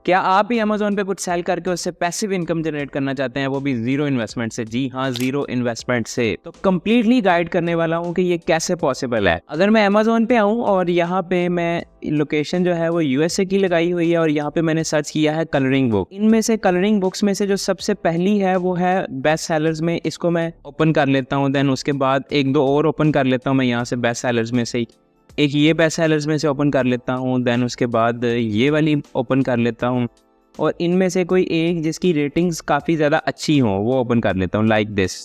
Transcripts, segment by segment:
क्या आप भी अमेज़न पे कुछ सेल करके उससे पैसिव इनकम जनरेट करना चाहते हैं, वो भी ज़ीरो इन्वेस्टमेंट से? जी हाँ, ज़ीरो इन्वेस्टमेंट से। तो कंप्लीटली गाइड करने वाला हूँ कि ये कैसे पॉसिबल है। अगर मैं अमेज़न पे आऊँ और यहाँ पे मैं लोकेशन जो है वो यूएसए की लगाई हुई है और यहाँ पे मैंने सर्च किया है कलरिंग बुक। इनमें से कलरिंग बुक्स में से जो सबसे पहली है वो है बेस्ट सेलर्स में। इसको मैं ओपन कर लेता हूँ, देन उसके बाद एक दो और ओपन कर लेता हूँ मैं यहाँ से बेस्ट सेलर्स में से ही। एक ये बेस्ट सेलर्स में से ओपन कर लेता हूँ, देन उसके बाद ये वाली ओपन कर लेता हूँ और इनमें से कोई एक जिसकी रेटिंग्स काफ़ी ज़्यादा अच्छी हो वो ओपन कर लेता हूँ, लाइक दिस।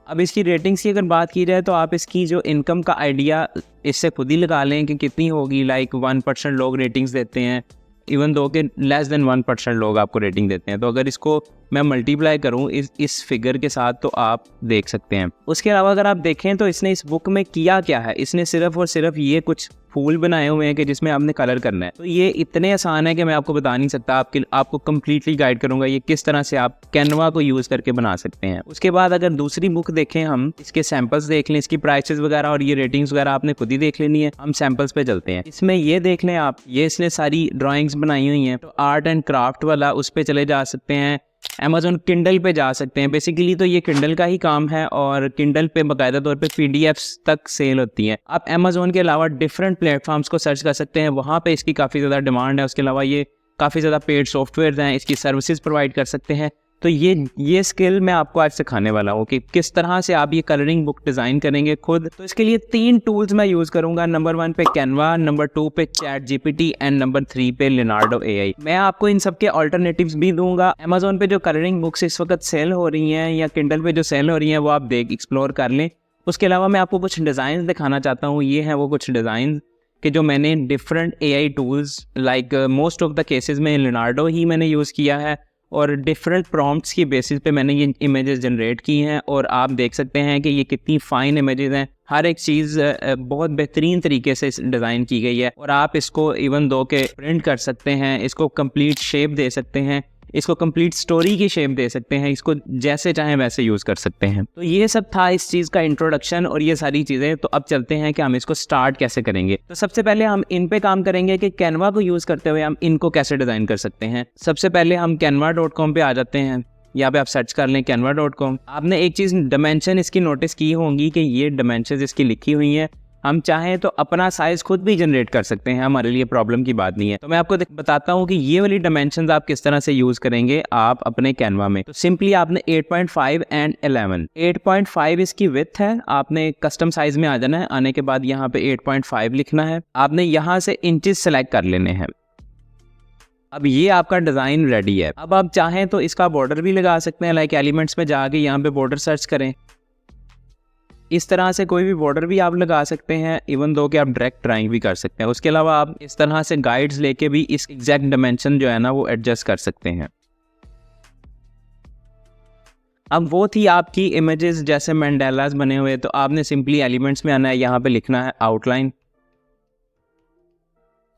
अब इसकी रेटिंग्स की अगर बात की जाए तो आप इसकी जो इनकम का आइडिया इससे खुद ही लगा लें कि कितनी होगी। लाइक 1% लोग रेटिंग्स देते हैं, इवन दो के लेस देन 1% लोग आपको रेटिंग देते हैं। तो अगर इसको मैं मल्टीप्लाई करूं इस फिगर के साथ तो आप देख सकते हैं। उसके अलावा अगर आप देखें तो इसने इस बुक में किया क्या है, इसने सिर्फ और सिर्फ ये कुछ फूल बनाए हुए हैं कि जिसमें आपने कलर करना है। तो ये इतने आसान है कि मैं आपको बता नहीं सकता। आपको कंप्लीटली गाइड करूंगा ये किस तरह से आप कैनवा को यूज़ करके बना सकते हैं। उसके बाद अगर दूसरी बुक देखें, हम इसके सैंपल्स देख लें, इसकी प्राइसेस वगैरह और ये रेटिंग्स वगैरह आपने खुद ही देख लेनी है। हम सैंपल्स पे चलते हैं। इसमें ये देख लें आप, ये इसने सारी ड्राइंग्स बनाई हुई हैं। तो आर्ट एंड क्राफ्ट वाला उस पर चले जा सकते हैं, अमेज़न किंडल पे जा सकते हैं। बेसिकली तो ये किंडल का ही काम है और किंडल पे बाकायदा तौर पे पीडीएफ्स तक सेल होती हैं। आप अमेज़न के अलावा डिफरेंट प्लेटफॉर्म्स को सर्च कर सकते हैं, वहाँ पे इसकी काफ़ी ज़्यादा डिमांड है। उसके अलावा ये काफ़ी ज़्यादा पेड सॉफ्टवेयर हैं, इसकी सर्विसेज प्रोवाइड कर सकते हैं। तो ये स्किल मैं आपको आज सिखाने वाला हूँ कि किस तरह से आप ये कलरिंग बुक डिज़ाइन करेंगे खुद। तो इसके लिए 3 टूल्स मैं यूज़ करूँगा। नंबर 1 पे कैनवा, नंबर 2 पे चैट जीपीटी एंड नंबर 3 पे लिनार्डो एआई। मैं आपको इन सब के ऑल्टरनेटिव्स भी दूंगा। अमेज़न पे जो कलरिंग बुक्स इस वक्त सेल हो रही हैं या किंडल पे जो सेल हो रही हैं वो आप एक्सप्लोर कर लें। उसके अलावा मैं आपको कुछ डिज़ाइन दिखाना चाहता हूँ। ये हैं वो कुछ डिज़ाइन कि जो मैंने different AI tools like most of the cases में लिनार्डो ही मैंने यूज़ किया है और डिफरेंट प्रॉम्प्ट्स की बेसिस पे मैंने ये इमेजेस जनरेट की हैं। और आप देख सकते हैं कि ये कितनी फ़ाइन इमेजेस हैं। हर एक चीज़ बहुत बेहतरीन तरीके से डिज़ाइन की गई है और आप इसको इवन दो के प्रिंट कर सकते हैं, इसको कंप्लीट शेप दे सकते हैं, इसको कंप्लीट स्टोरी की शेप दे सकते हैं, इसको जैसे चाहें वैसे यूज़ कर सकते हैं। तो ये सब था इस चीज़ का इंट्रोडक्शन और ये सारी चीज़ें। तो अब चलते हैं कि हम इसको स्टार्ट कैसे करेंगे। तो सबसे पहले हम इन पे काम करेंगे कि कैनवा को यूज़ करते हुए हम इनको कैसे डिज़ाइन कर सकते हैं। सबसे पहले हम canva.com पे आ जाते हैं। यहाँ पे आप सर्च कर लें canva.com। आपने एक चीज़ डायमेंशन इसकी नोटिस की होंगी कि ये डायमेंशन इसकी लिखी हुई हैं। हम चाहें तो अपना साइज खुद भी जनरेट कर सकते हैं, हमारे लिए प्रॉब्लम की बात नहीं है। तो मैं आपको बताता हूँ कि ये वाली डायमेंशंस आप किस तरह से यूज़ करेंगे आप अपने कैनवा में। तो सिंपली आपने 8.5 एंड 11, 8.5 इसकी विड्थ है। आपने कस्टम साइज में आ जाना है। आने के बाद यहाँ पे 8.5 लिखना है। आपने यहाँ से इंचेस सेलेक्ट कर लेने हैं। अब ये आपका डिज़ाइन रेडी है। अब आप चाहें तो इसका बॉर्डर भी लगा सकते हैं। लाइक एलिमेंट्स में जाके यहाँ पे बॉर्डर सर्च करें, इस तरह से कोई भी बॉर्डर भी आप लगा सकते हैं, इवन दो कि आप डायरेक्ट ड्राइंग भी कर सकते हैं। उसके अलावा आप इस तरह से गाइड्स लेके भी इस एग्जैक्ट डायमेंशन जो है ना वो एडजस्ट कर सकते हैं। अब वो थी आपकी इमेजेस जैसे मैंडेलास बने हुए। तो आपने सिंपली एलिमेंट्स में आना है, यहाँ पे लिखना है आउटलाइन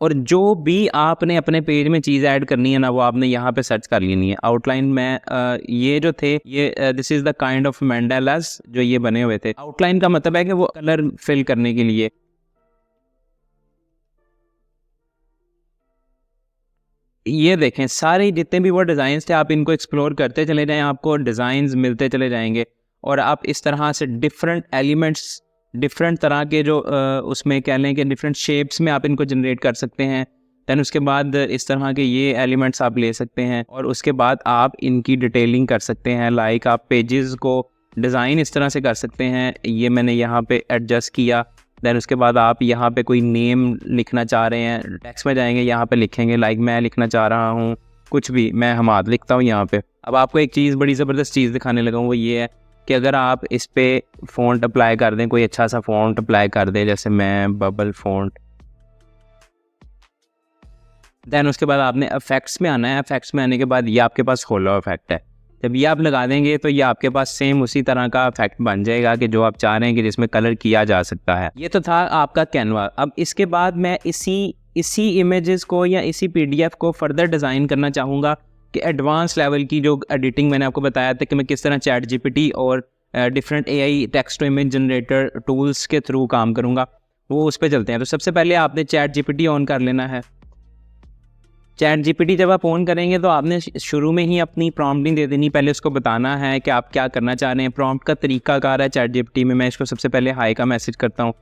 और जो भी आपने अपने पेज में चीज़ ऐड करनी है ना वो आपने यहाँ पे सर्च कर लेनी है। आउटलाइन में ये जो थे ये this is the kind of mandalas जो ये बने हुए थे। आउटलाइन का मतलब है कि वो कलर फिल करने के लिए। ये देखें सारे जितने भी वो डिज़ाइंस थे आप इनको एक्सप्लोर करते चले जाएं, आपको डिज़ाइंस मिलते चले जाएंगे और आप इस तरह से डिफरेंट एलिमेंट्स, डिफरेंट तरह के जो उसमें कह लें कि डिफरेंट शेप्स में आप इनको जनरेट कर सकते हैं। दैन उसके बाद इस तरह के ये एलिमेंट्स आप ले सकते हैं और उसके बाद आप इनकी डिटेलिंग कर सकते हैं। लाइक आप पेजेस को डिज़ाइन इस तरह से कर सकते हैं। ये मैंने यहाँ पे एडजस्ट किया। दैन उसके बाद आप यहाँ पे कोई नेम लिखना चाह रहे हैं, टेक्स्ट में जाएंगे, यहाँ पे लिखेंगे लाइक मैं लिखना चाह रहा हूँ कुछ भी, मैं हमाद लिखता हूँ यहाँ पे। अब आपको एक चीज़ बड़ी ज़बरदस्त चीज़ दिखाने लगा हूँ, वो ये है कि अगर आप इस पे फ़ॉन्ट अप्लाई कर दें, कोई अच्छा सा फ़ॉन्ट अप्लाई कर दें, जैसे मैं बबल फ़ॉन्ट, दैन उसके बाद आपने इफेक्ट्स में आना है। इफेक्ट्स में आने के बाद ये आपके पास होलो इफेक्ट है। जब ये आप लगा देंगे तो ये आपके पास सेम उसी तरह का इफेक्ट बन जाएगा कि जो आप चाह रहे हैं कि जिसमें कलर किया जा सकता है। ये तो था आपका कैनवा। अब इसके बाद मैं इसी इमेजेस को या इसी पीडीएफ को फर्दर डिज़ाइन करना चाहूँगा कि एडवांस लेवल की जो एडिटिंग मैंने आपको बताया था कि मैं किस तरह चैट जीपीटी और different AI text to image generator tools के थ्रू काम करूँगा, वो उस पर चलते हैं। तो सबसे पहले आपने चैट जीपीटी ऑन कर लेना है। चैट जीपीटी जब आप ऑन करेंगे तो आपने शुरू में ही अपनी प्रॉम्प्ट नहीं दे देनी, पहले उसको बताना है कि आप क्या करना चाह रहे हैं। प्रॉम्प्ट का तरीका कार है चैट जीपीटी में, मैं इसको सबसे पहले हाई का मैसेज करता हूँ,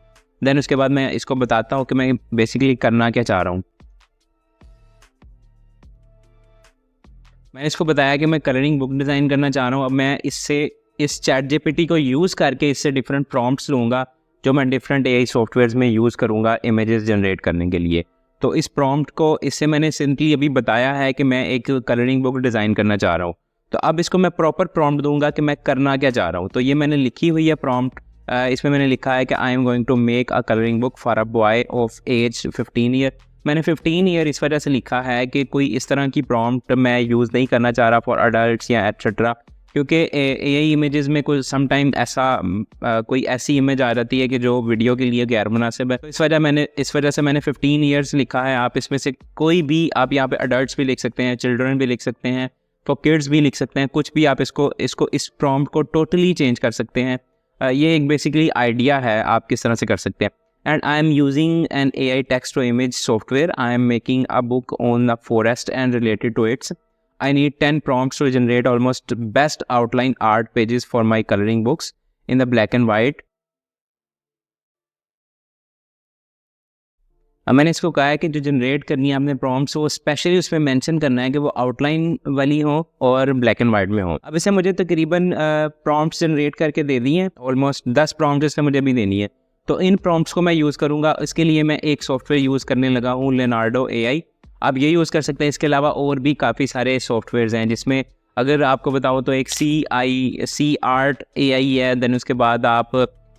देन उसके बाद मैं इसको बताता हूँ कि मैं बेसिकली करना क्या चाह रहा हूँ। मैंने इसको बताया कि मैं कलरिंग बुक डिज़ाइन करना चाह रहा हूँ। अब मैं इस चैट जीपीटी को यूज़ करके इससे डिफरेंट प्रॉम्प्ट्स लूँगा जो मैं डिफरेंट एआई सॉफ्टवेयर्स में यूज़ करूँगा इमेजेस जनरेट करने के लिए। तो इस प्रॉम्प्ट को इससे मैंने सिंपली अभी बताया है कि मैं एक कलरिंग बुक डिज़ाइन करना चाह रहा हूँ। तो अब इसको मैं प्रॉपर प्रॉम्प्ट दूंगा कि मैं करना क्या चाह रहा हूँ। तो ये मैंने लिखी हुई है प्रॉम्प्ट, इसमें मैंने लिखा है कि I am going to make a colouring book for a boy of age 15 year. मैंने 15 ईयर इस वजह से लिखा है कि कोई इस तरह की प्रॉम्प्ट मैं यूज़ नहीं करना चाह रहा फॉर अडल्ट्स या एट्सेट्रा, क्योंकि एआई इमेजेस में कोई समटाइम कोई ऐसी इमेज आ जाती है कि जो वीडियो के लिए गैर मुनासिब है। तो इस वजह से मैंने 15 ईयर्स लिखा है। आप इसमें से कोई भी, आप यहाँ पे अडल्ट्स भी लिख सकते हैं, चिल्ड्रन भी लिख सकते हैं, फॉर किड्स भी लिख सकते हैं, कुछ भी। आप इस प्रॉम्प्ट को टोटली चेंज कर सकते हैं। ये एक बेसिकली आइडिया है आप किस तरह से कर सकते हैं। And I am using an AI text to image software. I am making a book on the forest and related to it. I need 10 prompts to generate almost best outline art pages for my coloring books in the black and white. अब मैंने इसको कहा है कि जो generate करनी है आपने प्रॉम्प्ट्स, वो स्पेशली उसमें मेंशन करना है कि वो आउटलाइन वाली हो और ब्लैक एंड वाइट में हो। अब इसे मुझे तकरीबन प्रॉम्प्ट्स जनरेट करके दे दी हैं, ऑलमोस्ट 10 प्रॉम्प्ट्स इसमें मुझे भी देनी है। तो इन प्रॉम्प्ट्स को मैं यूज़ करूँगा। इसके लिए मैं एक सॉफ्टवेयर यूज़ करने लगा हूँ, लेनार्डो एआई। आप ये यूज़ कर सकते हैं। इसके अलावा और भी काफ़ी सारे सॉफ्टवेयर्स हैं, जिसमें अगर आपको बताऊँ तो एक सी आर्ट एआई है। देन उसके बाद आप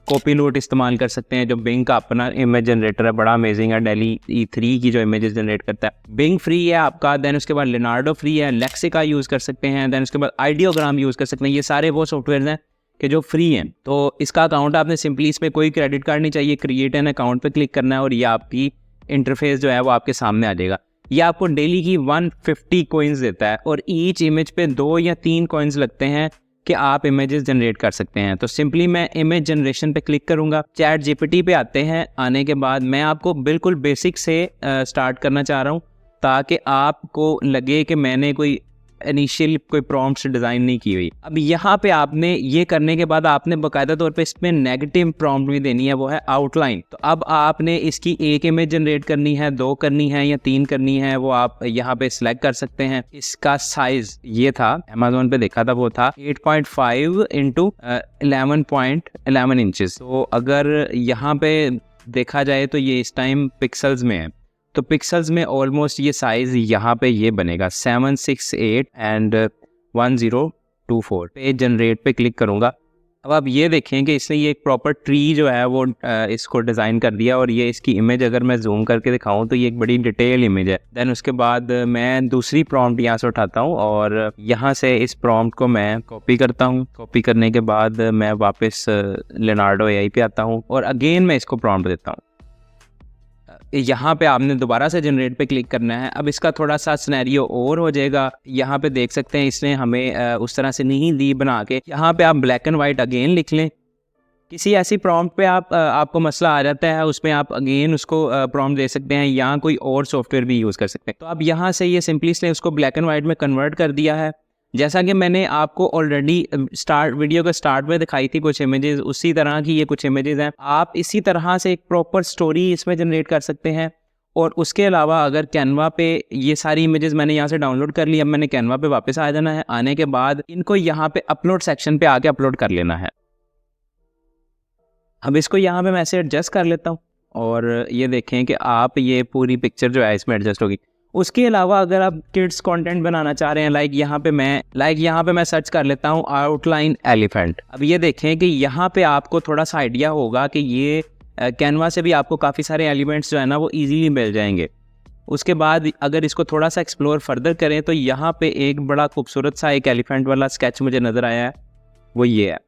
कॉपीनोट इस्तेमाल कर सकते हैं, जो बिंग का अपना इमेज जनरेटर है, बड़ा अमेजिंग है, डेली E3 की जो इमेजेस जनरेट करता है। बिंग फ्री है आपका। देन उसके बाद लेनार्डो फ्री है, लेक्सिका यूज़ कर सकते हैं। देन उसके बाद आइडियोग्राम यूज़ कर सकते हैं। ये सारे वो सॉफ्टवेयर हैं कि जो फ्री हैं। तो इसका अकाउंट आपने सिंपली, इसमें कोई क्रेडिट कार्ड नहीं चाहिए, क्रिएट एन अकाउंट पे क्लिक करना है और ये आपकी इंटरफेस जो है वो आपके सामने आ जाएगा। ये आपको डेली की 150 कॉइन्स देता है और ईच इमेज पे 2 या 3 कॉइन्स लगते हैं कि आप इमेजेस जनरेट कर सकते हैं। तो सिंपली मैं इमेज जनरेशन पे क्लिक करूंगा। चैट जीपीटी पे आते हैं। आने के बाद मैं आपको बिल्कुल बेसिक से स्टार्ट करना चाह रहा हूँ, ताकि आपको लगे कि मैंने कोई इनिशियल कोई प्रॉम्प्ट्स डिज़ाइन नहीं की हुई। अब यहाँ पे आपने ये करने के बाद आपने बाकायदा तौर पे इसमें नेगेटिव प्रॉम्प्ट भी देनी है, वो है आउटलाइन। तो अब आपने इसकी एक इमेज जनरेट करनी है, 2 करनी है या 3 करनी है, वो आप यहाँ पे सिलेक्ट कर सकते हैं। इसका साइज ये था, अमेज़न पे देखा था, वो था 8.5 इंटू 11.11 इंचेस। तो अगर यहाँ पे देखा जाए तो ये इस टाइम पिक्सल्स में है। तो पिक्सल्स में ऑलमोस्ट ये साइज़ यहाँ पे ये बनेगा 768 एंड 1024 पे। जनरेट पे क्लिक करूँगा। अब आप ये देखें कि इसने ये एक प्रॉपर ट्री जो है वो इसको डिज़ाइन कर दिया। और ये इसकी इमेज अगर मैं जूम करके दिखाऊं तो ये एक बड़ी डिटेल इमेज है। देन उसके बाद मैं दूसरी प्रॉम्प्ट यहाँ से उठाता हूँ और यहाँ से इस प्रॉम्प्ट को मैं कॉपी करता हूँ। कॉपी करने के बाद मैं वापस लेनार्डो एआई पे आता हूँ और अगेन मैं इसको प्रॉम्प्ट देता हूँ। यहाँ पे आपने दोबारा से जनरेट पे क्लिक करना है। अब इसका थोड़ा सा सिनेरियो और हो जाएगा। यहाँ पे देख सकते हैं इसने हमें उस तरह से नहीं दी बना के। यहाँ पे आप ब्लैक एंड वाइट अगेन लिख लें। किसी ऐसी प्रॉम्प्ट पे आपको मसला आ जाता है, उसमें आप अगेन उसको प्रॉम्प्ट दे सकते हैं या कोई और सॉफ्टवेयर भी यूज़ कर सकते हैं। तो अब यहाँ से ये सिंपली इसने उसको ब्लैक एंड वाइट में कन्वर्ट कर दिया है। जैसा कि मैंने आपको ऑलरेडी वीडियो के स्टार्ट में दिखाई थी कुछ इमेजेस, उसी तरह की ये कुछ इमेजेस हैं। आप इसी तरह से एक प्रॉपर स्टोरी इसमें जनरेट कर सकते हैं। और उसके अलावा अगर कैनवा पे ये सारी इमेजेस मैंने यहाँ से डाउनलोड कर ली, अब मैंने कैनवा पे वापस आ जाना है। आने के बाद इनको यहाँ पे अपलोड सेक्शन पे आके अपलोड कर लेना है। अब इसको यहाँ पे मैं ऐसे एडजस्ट कर लेता हूँ और ये देखें कि आप ये पूरी पिक्चर जो है इसमें एडजस्ट होगी। उसके अलावा अगर आप किड्स कंटेंट बनाना चाह रहे हैं, लाइक यहाँ पे मैं सर्च कर लेता हूँ आउटलाइन एलिफेंट। अब ये देखें कि यहाँ पे आपको थोड़ा सा आइडिया होगा कि ये कैनवा से भी आपको काफ़ी सारे एलिमेंट्स जो है ना वो इजीली मिल जाएंगे। उसके बाद अगर इसको थोड़ा सा एक्सप्लोर फर्दर करें तो यहाँ पे एक बड़ा खूबसूरत सा एक एलिफेंट वाला स्केच मुझे नज़र आया है, वो ये है।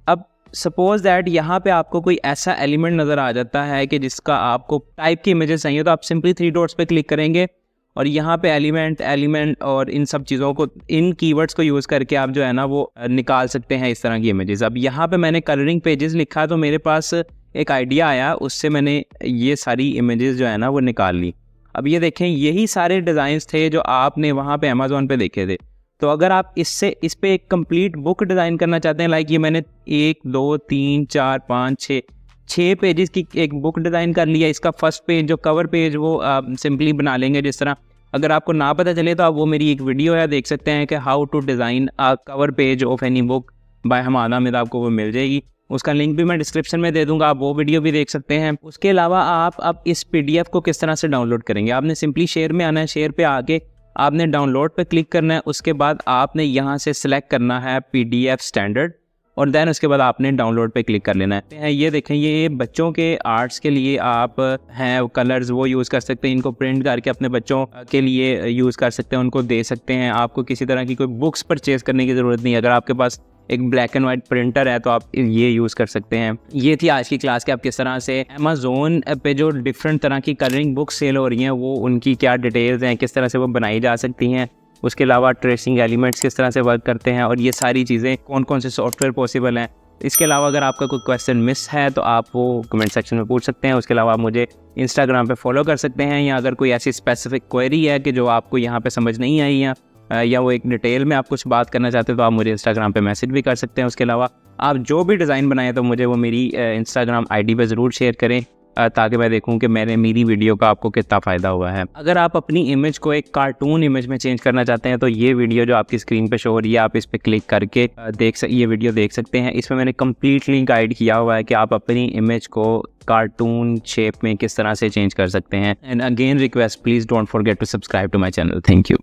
अब सपोज दैट यहाँ पे आपको कोई ऐसा एलिमेंट नज़र आ जाता है कि जिसका आपको टाइप की इमेजेस चाहिए, तो आप सिंपली 3 डॉट्स पे क्लिक करेंगे और यहाँ पे एलिमेंट और इन सब चीज़ों को, इन कीवर्ड्स को यूज़ करके आप जो है ना वो निकाल सकते हैं इस तरह की इमेजेस। अब यहाँ पे मैंने कलरिंग पेजेस लिखा तो मेरे पास एक आइडिया आया, उससे मैंने ये सारी इमेजेस जो है ना वो निकाल ली। अब ये देखें, यही सारे डिज़ाइंस थे जो आपने वहाँ पे अमेज़ॉन पे देखे थे। तो अगर आप इस पे एक कंप्लीट बुक डिज़ाइन करना चाहते हैं, लाइक ये मैंने 1 2 3 4 5 6 पेजेस की एक बुक डिज़ाइन कर लिया। इसका फर्स्ट पेज जो कवर पेज वो सिंपली बना लेंगे जिस तरह। अगर आपको ना पता चले तो आप वो मेरी एक वीडियो है देख सकते हैं कि how to design a cover page of any book by हमादा में, तो आपको वो मिल जाएगी। उसका लिंक भी मैं डिस्क्रिप्शन में दे दूंगा, आप वो वीडियो भी देख सकते हैं। उसके अलावा आप अब इस PDF को किस तरह से डाउनलोड करेंगे, आपने सिंपली शेयर में आना है। शेयर पे आके आपने डाउनलोड पे क्लिक करना है। उसके बाद आपने यहाँ से सिलेक्ट करना है PDF स्टैंडर्ड, और देन उसके बाद आपने डाउनलोड पे क्लिक कर लेना है। ये देखें, ये बच्चों के आर्ट्स के लिए आप हैं कलर्स वो यूज़ कर सकते हैं। इनको प्रिंट करके अपने बच्चों के लिए यूज़ कर सकते हैं, उनको दे सकते हैं। आपको किसी तरह की कोई बुक्स परचेज़ करने की ज़रूरत नहीं है। अगर आपके पास एक ब्लैक एंड वाइट प्रिंटर है तो आप ये यूज़ कर सकते हैं। ये थी आज की क्लास कि आप किस तरह से अमेज़ोन पे जो डिफरेंट तरह की कलरिंग बुक्स सेल हो रही हैं वो उनकी क्या डिटेल्स हैं, किस तरह से वो बनाई जा सकती हैं। उसके अलावा ट्रेसिंग एलिमेंट्स किस तरह से वर्क करते हैं, और ये सारी चीज़ें कौन कौन से सॉफ्टवेयर पॉसिबल हैं। इसके अलावा अगर आपका कोई क्वेश्चन मिस है तो आप वो कमेंट सेक्शन में पूछ सकते हैं। उसके अलावा आप मुझे इंस्टाग्राम पे फॉलो कर सकते हैं, या अगर कोई ऐसी स्पेसिफिक क्वेरी है कि जो आपको यहाँ पे समझ नहीं आई या वो एक डिटेल में आप कुछ बात करना चाहते हो तो आप मुझे इंस्टाग्राम पे मैसेज भी कर सकते हैं। उसके अलावा आप जो भी डिज़ाइन बनाए तो मुझे वो मेरी इंस्टाग्राम ID पे ज़रूर शेयर करें, ताकि मैं देखूं कि मेरी वीडियो का आपको कितना फ़ायदा हुआ है। अगर आप अपनी इमेज को एक कार्टून इमेज में चेंज करना चाहते हैं तो ये वीडियो जो आपकी स्क्रीन पे शो हो रही है, आप इस पर क्लिक करके ये वीडियो देख सकते हैं। इसमें मैंने कम्प्लीटली गाइड किया हुआ है कि आप अपनी इमेज को कार्टून शेप में किस तरह से चेंज कर सकते हैं। And again request, please don't forget to subscribe to my channel. Thank you.